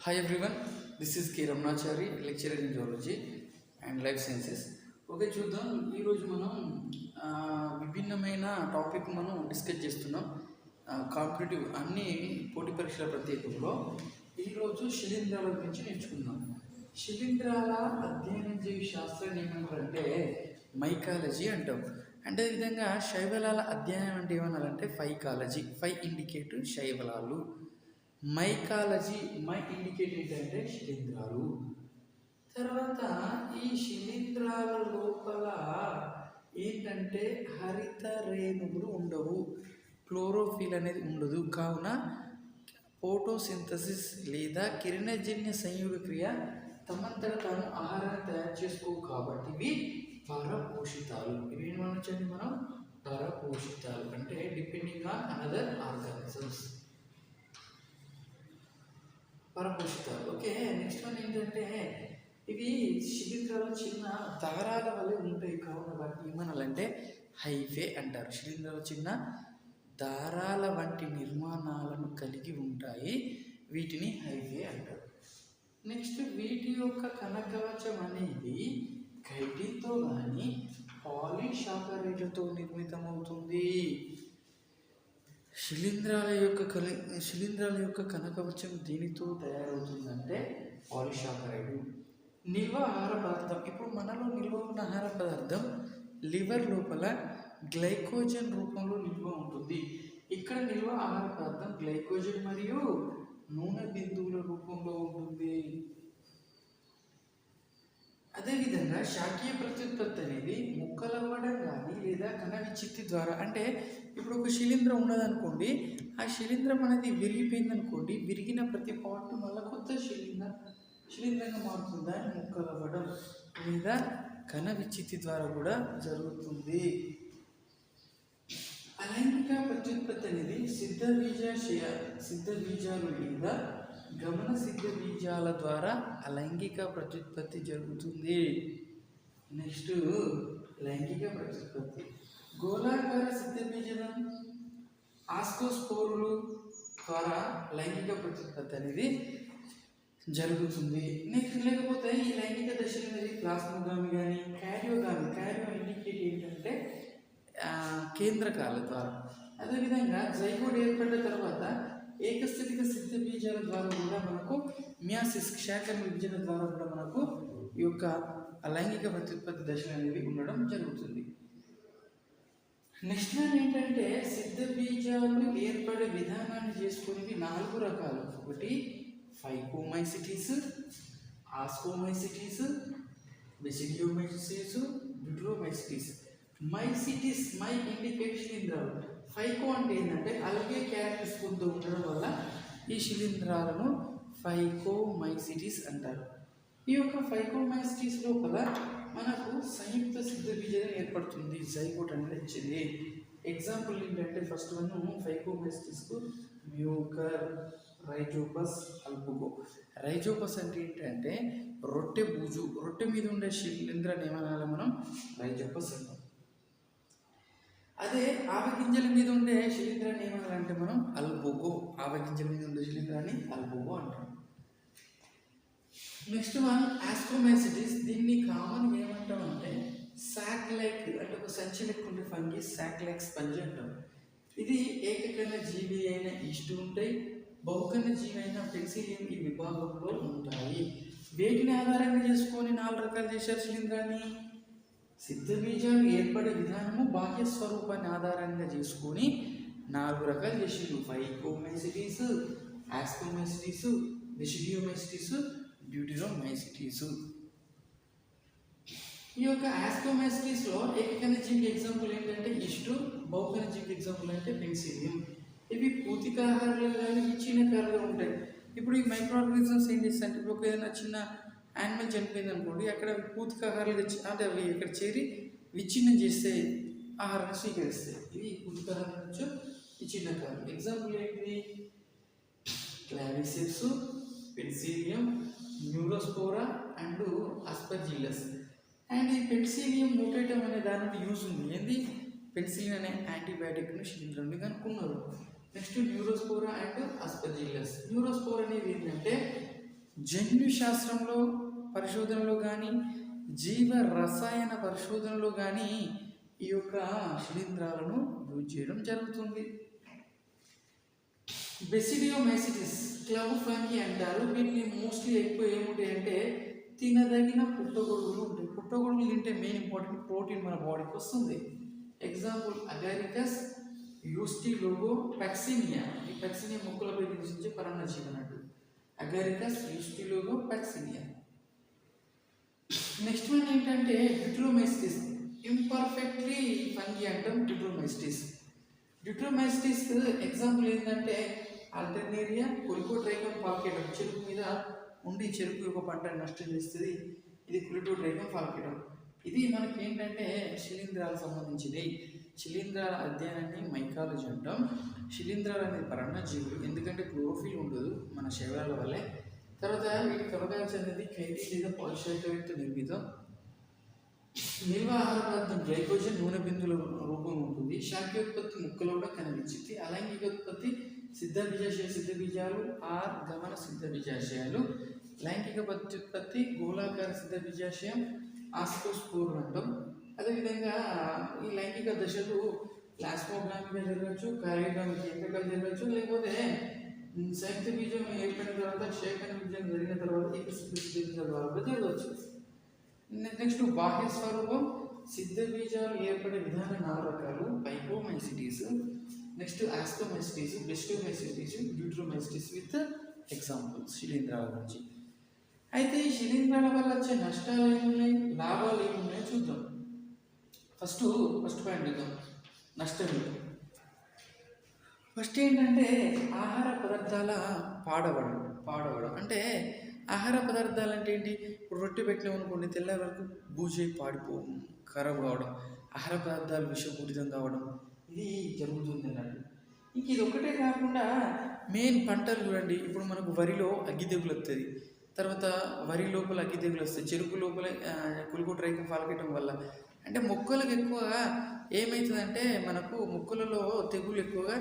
Hi everyone, this is K. Ramnachari, lecturer in Geology and Life Sciences. Okay చూద్దాం. ఈరోజు మనం విభిన్నమైన topic మనం డిస్కస్ చేస్తున్నాం. కాంపిటేటివ్ అన్ని పోటీ పరీక్షల ప్రత్యేకంలో ఈరోజు శిలీంధ్రాల గురించి నేర్చుకుందాం. శిలీంధ్రాల అధ్యయనం చేసే శాస్త్రాన్ని ఏమంటారంటే మైకాలజీ అంటాం. అంటే విధంగా శైవలాల అధ్యయనం అంటే ఏమన్నారంటే ఫైకాలజీ. ఫై ఇండికేట్ శైవలాలు. మైకాలజీ మై ఇండికేట్ ఏంటంటే శిలీంధ్రాలు. తర్వాత ఈ శిలీంధ్రాల లోపల ఏంటంటే హరిత రేణువులు ఉండవు, క్లోరోఫిల్ అనేది ఉండదు. కావున ఫోటోసింథసిస్ లేదా కిరణజన్య సంయోగ క్రియ తమంతట తాను ఆహారాన్ని తయారు చేసుకోవు కాబట్టి ఇవి పరపోషితాలు. ఇవి ఏమనొచ్చండి మనం? పరపోషితాలు అంటే డిపెండింగ్ ఆన్ అనదర్ ఆర్గానిజమ్స్, పరపోషితాలు. ఓకే, నెక్స్ట్ వన్ ఏంటంటే ఇవి శిలీంధ్రాలు చిన్న దారాల వల్ల ఉంటాయి. కావున వాటిని ఏమనాలంటే హైఫే అంటారు. శిలీంధ్రాలు చిన్న దారాల వంటి నిర్మాణాలను కలిగి ఉంటాయి, వీటిని హైఫే అంటారు. నెక్స్ట్ వీటి యొక్క కణకవచం అనేది కైటిన్తో కానీ పాలీసాకరైడ్లతో నిర్మితమవుతుంది. శిలీంధ్రాల యొక్క కణకవచం దీనితో తయారవుతుందంటే పాలీసాకరైడ్. నిల్వ ఆహార పదార్థం. ఇప్పుడు మనలో నిల్వ ఉన్న ఆహార పదార్థం లివర్ లోపల గ్లైకోజన్ రూపంలో నిల్వ ఉంటుంది. ఇక్కడ నిల్వ ఆహార పదార్థం గ్లైకోజన్ మరియు నూనె బిందువుల రూపంలో ఉంటుంది. అదేవిధంగా శాఖీయ ప్రత్యుత్పత్తి అనేది ముక్కలవ్వడం కానీ లేదా కణ విచ్ఛిత్తి ద్వారా, అంటే ఇప్పుడు ఒక శిలీంధ్రం ఉన్నదనుకోండి, ఆ శిలీంధ్రం అనేది విరిగిపోయింది అనుకోండి, విరిగిన ప్రతి పార్ట్ మళ్ళీ కొత్త శిలీంధ్రంగా మారుతుంది. దాన్ని ముక్కలవ్వడం లేదా కణ విచ్ఛిత్తి ద్వారా కూడా జరుగుతుంది. అలైంగిక ప్రత్యుత్పత్తి అనేది సిద్ధ బీజాలు లేదా గమన సిద్ధ బీజాల ద్వారా అలైంగిక ప్రత్యుత్పత్తి జరుగుతుంది. నెక్స్ట్ లైంగిక ప్రత్యుత్పత్తి. గోళాకార సిద్ధ బీజం ఆస్కోస్పోరులు ద్వారా లైంగిక ప్రత్యుత్పత్తి అనేది జరుగుతుంది. నెక్స్ట్ లేకపోతే ఈ లైంగిక దశలు అనేది ప్లాస్మోగామి కానీ క్యారియోగామి. క్యారియో ఇండికేట్ ఏంటంటే కేంద్రకాల ద్వారా. అదేవిధంగా జైగోట్ ఏర్పడిన తర్వాత ఏకస్థితిక సిద్ధ బీజాల ద్వారా కూడా మనకు మియాసిస్ శాఖల విభజన ద్వారా కూడా మనకు ఈ యొక్క లైంగిక ప్రత్యుత్పత్తి దశలు అనేవి ఉండడం జరుగుతుంది. నెక్స్ట్ వన్ ఏంటంటే సిద్ధ బీజాలు ఏర్పడే విధానాన్ని చేసుకునేవి 4 రకాలు. ఒకటి ఫైకోమైసిటీస్, ఆస్కోమైసిటీస్, బెసిడియోమైసిటీస్, డ్యూటరోమైసిటీస్. మైసిటీస్ మై ఇండికేట్ శిలీంధ్రాలు. ఫైకో అంటే ఏంటంటే అల్గే క్యారెక్టర్స్తో ఉండడం వల్ల ఈ శిలీంధ్రాలను ఫైకోమైసిటీస్ అంటారు. ఈ యొక్క ఫైకోమైసిటీస్ లోపల మనకు సంయుక్త సిద్ధ బీజం ఏర్పడుతుంది, జైగోట్ అనేది వచ్చింది. ఎగ్జాంపుల్ ఏంటంటే ఫస్ట్ వన్ ఫైకోమైసిటీస్కు మ్యూకర్, రైజోపస్, అల్బుగో. రైజోపస్ అంటే ఏంటంటే రొట్టె బూజు, రొట్టె మీద ఉండే శిలీంధ్రాన్ని ఏమనాలి మనం? రైజోపస్ అంటాం. అదే ఆవగింజల మీద ఉండే శిలీంధ్రాన్ని ఏమనాలంటే మనం అల్బుగో. ఆవగింజల మీద ఉండే శిలీంధ్రాన్ని అల్బుగో అంటాం. Next one ఆస్కోమైసిటీస్. దీన్ని కామన్ ఏమంటాం అంటే సాక్ లైక్, అంటే ఒక సంచి లెక్క ఉండే ఫంగి సాక్ లైక్ స్పంజ్ అంటాం. ఇది ఏకకణ జీవి అయిన ఈస్ట్ ఉంటాయి, బహుకణ జీవి అయిన పెన్సిలియం ఈ విభాగంలో ఉంటాయి. వేటిని ఆధారంగా చేసుకొని 4 రకాలు చేశారు శిలీంధ్రాన్ని? సిద్ధ బీజాలు ఏర్పడే విధానము బాహ్య స్వరూపాన్ని ఆధారంగా చేసుకొని 4 రకాలు చేసిండు. ఫైకోమైసిటీస్, ఆస్కోమైసిటీస్, బెసిడియోమైసిటీస్, డ్యూటరోమైసిటీస్. ఈ యొక్క ఆస్కోమైసిటీస్లో ఏకకణ జీవికి ఎగ్జాంపుల్ ఏంటంటే ఈస్ట్, బహుకణ జీవికి ఎగ్జాంపుల్ అంటే పెన్సిలియం. ఇవి పూతికాహారాలు కానీ ఇచ్చినకారులుగా ఉంటాయి. ఇప్పుడు ఈ మైక్రో ఆర్గానిజమ్స్ ఏం చేస్తాయి అంటే, ఇప్పుడు ఏదైనా చిన్న యానిమల్ చనిపోయింది అనుకోండి, అక్కడ పూతికాహారాలు అంటే అవి ఇక్కడ చేరి విచ్ఛిన్నం చేస్తే ఆహారాన్ని స్వీకరిస్తాయి. ఇవి పూతికాహారాల నుంచి విచ్ఛిన్నకారులు. ఎగ్జాంపుల్ ఏంటి? క్లావిసెప్స్, పెన్సిలియం, న్యూరోస్పోరా అండ్ ఆస్పర్జిల్లస్. అండ్ ఈ పెన్సిలియం నోటేటం అనే దాని యూజ్ ఉంది. ఏంది? పెన్సిలిన్ అనే యాంటీబయాటిక్ను శిలీంధ్రాన్ని కనుక్కున్నారు. Next neurospora and aspergillus. Neurospora అనేది ఏంటంటే జన్యు శాస్త్రంలో పరిశోధనలో కానీ జీవ రసాయన పరిశోధనలో కానీ ఈ యొక్క శిలీంధ్రాలను యూజ్ చేయడం జరుగుతుంది. బెసిడియోమైసిటిస్ క్లవ్ ఫంగి అంటారు. వీటిని మోస్ట్లీ ఎక్కువ ఏముంటాయంటే తినదగిన పుట్టగొడుగులు ఉంటాయి. పుట్టగొడుగులు తింటే మెయిన్ ఇంపార్టెంట్ ప్రోటీన్ మన బాడీకి వస్తుంది. Example agaricus ustilago puccinia. ఈ పాక్సినియా మొక్కలపై నివసించే పరాన్నజీవి అన్నట్టు. Agaricus ustilago puccinia. Next one ఏంటంటే డ్యూట్రోమైసిటిస్. ఇంపర్ఫెక్ట్లీ ఫంగి అంటాం డ్యూట్రోమైసిటిస్. డ్యూట్రోమైసిటిస్ ఎగ్జాంపుల్ ఏంటంటే ఆల్టర్నేరియా కొలికోట్రైకం పాల్కేటం. చెరుకు మీద ఉండి చెరుకు యొక్క పంటను నష్టం చేస్తుంది. ఇది కొలికోట్రైకం పాల్కేటం. ఇది మనకి ఏంటంటే శిలీంధ్రాలకు సంబంధించింది. శిలీంధ్రాల అధ్యయనాన్ని మైకాలజీ అంటాం. శిలీంధ్రాలు అనేది పరాన్నజీవులు, ఎందుకంటే క్లోరోఫిల్ ఉండదు మన శరీరాల వల్లే. తర్వాత వీటి కవగాల్సి అనేది ఖైదీ లేదా పాలిసాకరైడ్తో నిర్మితం. నిల్వ ఆహార పదార్థం గ్లైకోజన్ నూనె బిందుల రూపం ఉంటుంది. శాఖోత్పత్తి ముక్కలో కూడా కనిపించింది. అలైంగిక ఉత్పత్తి సిద్ధ బీజాలు ఆర్ గమన సిద్ధ బీజాశయాలు. లైంగిక ప్రత్యుత్పత్తి గోళాకార సిద్ధ బీజాశయం ఆస్కోస్పోర్ అంటాం. అదేవిధంగా ఈ లైంగిక దశలు ప్లాస్మోగ్రామిగా జరగచ్చు, కార్యోగ్రామిక్ ఏకకాలు జరగచ్చు, లేకపోతే సంయుక్త బీజం ఏర్పడిన తర్వాత క్షేకణ బీజం జరిగిన తర్వాత సిద్ధ బీజాల ద్వారా జరగవచ్చు. నెక్స్ట్ బాహ్య స్వరూపం సిద్ధ బీజాలు ఏర్పడే విధానం 4 రకాలు. పైకోమైసిటీస్, నెక్స్ట్ ఆస్కోమైసిటీస్, బెస్టోమైసిటీస్, డ్యూట్రోమైసిటీస్ విత్ ఎగ్జాంపుల్స్ శిలీంధ్రాల గురించి. అయితే ఈ శిలీంధ్రాల వల్ల వచ్చే నష్టాలు ఏమున్నాయి, లాభాలు ఏమున్నాయో చూద్దాం. ఫస్ట్ పాయింట్ చూద్దాం, నష్టం. ఫస్ట్ ఏంటంటే ఆహార పదార్థాల పాడవడం. అంటే ఆహార పదార్థాలు అంటే ఏంటి? ఇప్పుడు రొట్టె పెట్టినామనుకోండి, తెల్లారి వరకు బూజై ఖరాబ్ కావడం, ఆహార పదార్థాలు విషపూరితం కావడం, ఇది జరుగుతుంది అన్నట్టు. ఇంక ఇది ఒకటే కాకుండా మెయిన్ పంటలు చూడండి. ఇప్పుడు మనకు వరిలో అగ్గి తెగులు వస్తుంది, తర్వాత వరి లోపల అగ్గి తెగులు వస్తాయి, చెరుకు లోపల కొలికోట్రైకం పాల్కేయటం వల్ల. అంటే మొక్కలకు ఎక్కువగా ఏమవుతుందంటే మనకు మొక్కలలో తెగులు ఎక్కువగా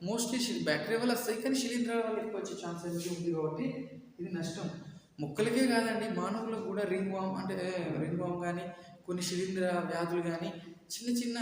మోస్ట్లీ బ్యాక్టీరియా వల్ల వస్తాయి, కానీ శిలీంధ్రాల వల్ల ఎక్కువ వచ్చే ఛాన్స్ అనేది ఉంది. కాబట్టి ఇది నష్టం. మొక్కలకే కాదండి, మానవులకు కూడా రింగ్ వామ్ కానీ కొన్ని శిలీంధ్ర వ్యాధులు కానీ చిన్న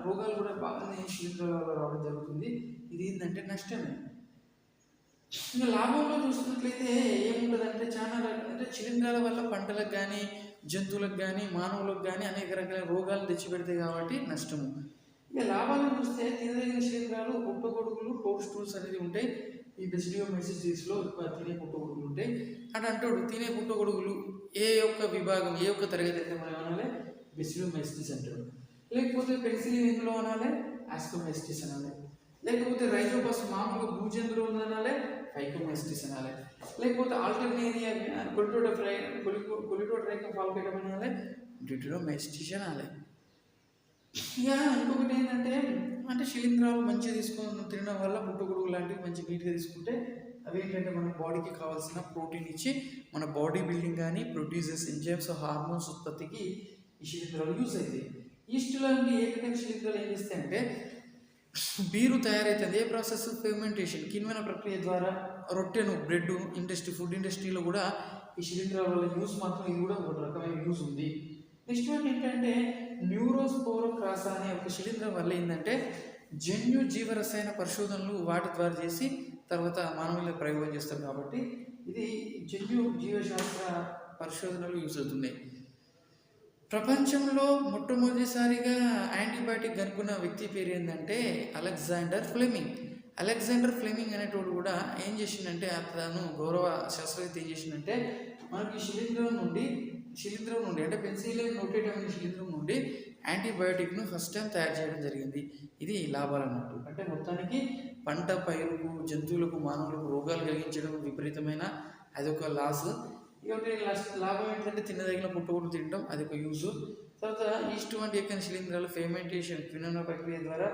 రోగాలు కూడా బాగానే శిలీంధ్రాల వల్ల రావడం జరుగుతుంది. ఇది ఏంటంటే నష్టమే. ఇంకా లాభంలో చూసుకున్నట్లయితే ఏముంటుందంటే చాలా అంటే శిలీంధ్రాల వల్ల పంటలకు కానీ జంతువులకు కానీ మానవులకు కానీ అనేక రకాల రోగాలు తెచ్చిపెడతాయి కాబట్టి నష్టము. ఇక లాభాలను చూస్తే తినదగిన శిలీంధ్రాలు పుట్టగొడుగులు టోస్టూల్స్ అనేది ఉంటాయి. ఈ బెసిడియోమైసిటిస్లో తినే పుట్టగొడుగులు ఉంటాయి. అంటాడు తినే పుట్టగొడుగులు ఏ ఒక్క విభాగం ఏ ఒక్క తరగతి అయితే మనం అనాలి బెసిడియోమైసిటిస్ అంటాడు. లేకపోతే పెన్సిలిన్ ఎందులో అనాలి ఆస్కోమైసిటిస్ అనాలి. లేకపోతే రైజోపస్ మామూలుగా భూజంతులో అనాలి పైకోమైసిటిస్ అనాలి. లేకపోతే ఆల్టర్నేరియా కొలికోట్రైకం పాల్కేయడం అనాలి డ్యూటరోమైసిటిస్ అనాలి. ఇక ఇంకొకటి ఏంటంటే అంటే శిలీంధ్రాలు మంచిగా తీసుకొని తినడం వల్ల పుట్టగొడుగు లాంటివి మంచిగా నీట్గా తీసుకుంటే అవి ఏంటంటే మన బాడీకి కావాల్సిన ప్రోటీన్ ఇచ్చి మన బాడీ బిల్డింగ్ కానీ ప్రొడ్యూసెస్ ఎంజైమ్స్ హార్మోన్స్ ఉత్పత్తికి ఈ శిలీంధ్రాలు యూజ్ అవుతాయి. ఈస్ట్లో ఉండి ఏకైక శిలీంధ్రాలు ఏం చేస్తాయంటే బీరు తయారవుతుంది. ఏ ప్రాసెస్? ఫెర్మెంటేషన్, కిణ్వన ప్రక్రియ ద్వారా. రొట్టెను బ్రెడ్ ఇండస్ట్రీ ఫుడ్ ఇండస్ట్రీలో కూడా ఈ శిలీంధ్రాల వల్ల యూజ్ మాత్రం ఇది కూడా ఒక రకమైన యూజ్ ఉంది. నెక్స్ట్ వన్ ఏంటంటే న్యూరోస్పోరోక్రాసా అనే ఒక శిలీంధ్రం వల్ల ఏంటంటే జన్యు జీవరసాయన పరిశోధనలు వాటి ద్వారా చేసి తర్వాత మానవుల ప్రయోగం చేస్తారు. కాబట్టి ఇది జన్యు జీవశాస్త్ర పరిశోధనలు యూజ్ అవుతున్నాయి. ప్రపంచంలో మొట్టమొదటిసారిగా యాంటీబయాటిక్ కనుక్కున్న వ్యక్తి పేరు ఏంటంటే అలెగ్జాండర్ ఫ్లెమింగ్ అనేటోడు కూడా ఏం చేసిందంటే తను గౌరవ శాస్త్రవేత్త ఏం చేసిందంటే మనకి శిలీంధ్రం నుండి అంటే పెన్సిలిన్ నోటేటం అనే శిలీంధ్రం నుండి యాంటీబయాటిక్ను ఫస్ట్ టైం తయారు చేయడం జరిగింది. ఇది లాభాలు అన్నట్టు. అంటే మొత్తానికి పంట పైరుకు జంతువులకు మానవులకు రోగాలు కలిగించడం విపరీతమైన అదొక లాస్. ఇంకొకటి లాభం ఏంటంటే తినదగిన పుట్టగొడుగు తినడం, అది ఒక యూజ్. తర్వాత ఈస్ట్ వంటి ఎక్కని శిలీంధ్రాలు ఫెర్మెంటేషన్ కిణ్వన ప్రక్రియ ద్వారా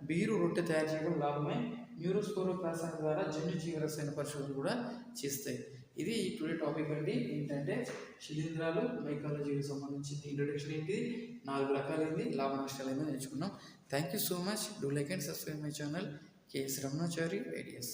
బీరు రొట్టె తయారు చేయడం లాభమే. న్యూరోస్పోరోక్రాసా ద్వారా జన్యు జీవరసాయన పరిశోధనలు కూడా చేస్తాయి. ఇది టుడే టాపిక్ అండి. ఏంటంటే శిలీంధ్రాలు మైకాలజీకి సంబంధించింది ఇంట్రొడక్షన్ ఏంటి, 4 రకాలైంది, లాభ నష్టాలైంది నేర్చుకున్నాం. Thank you so much. Do like and subscribe my channel KS Ramanachari ideas.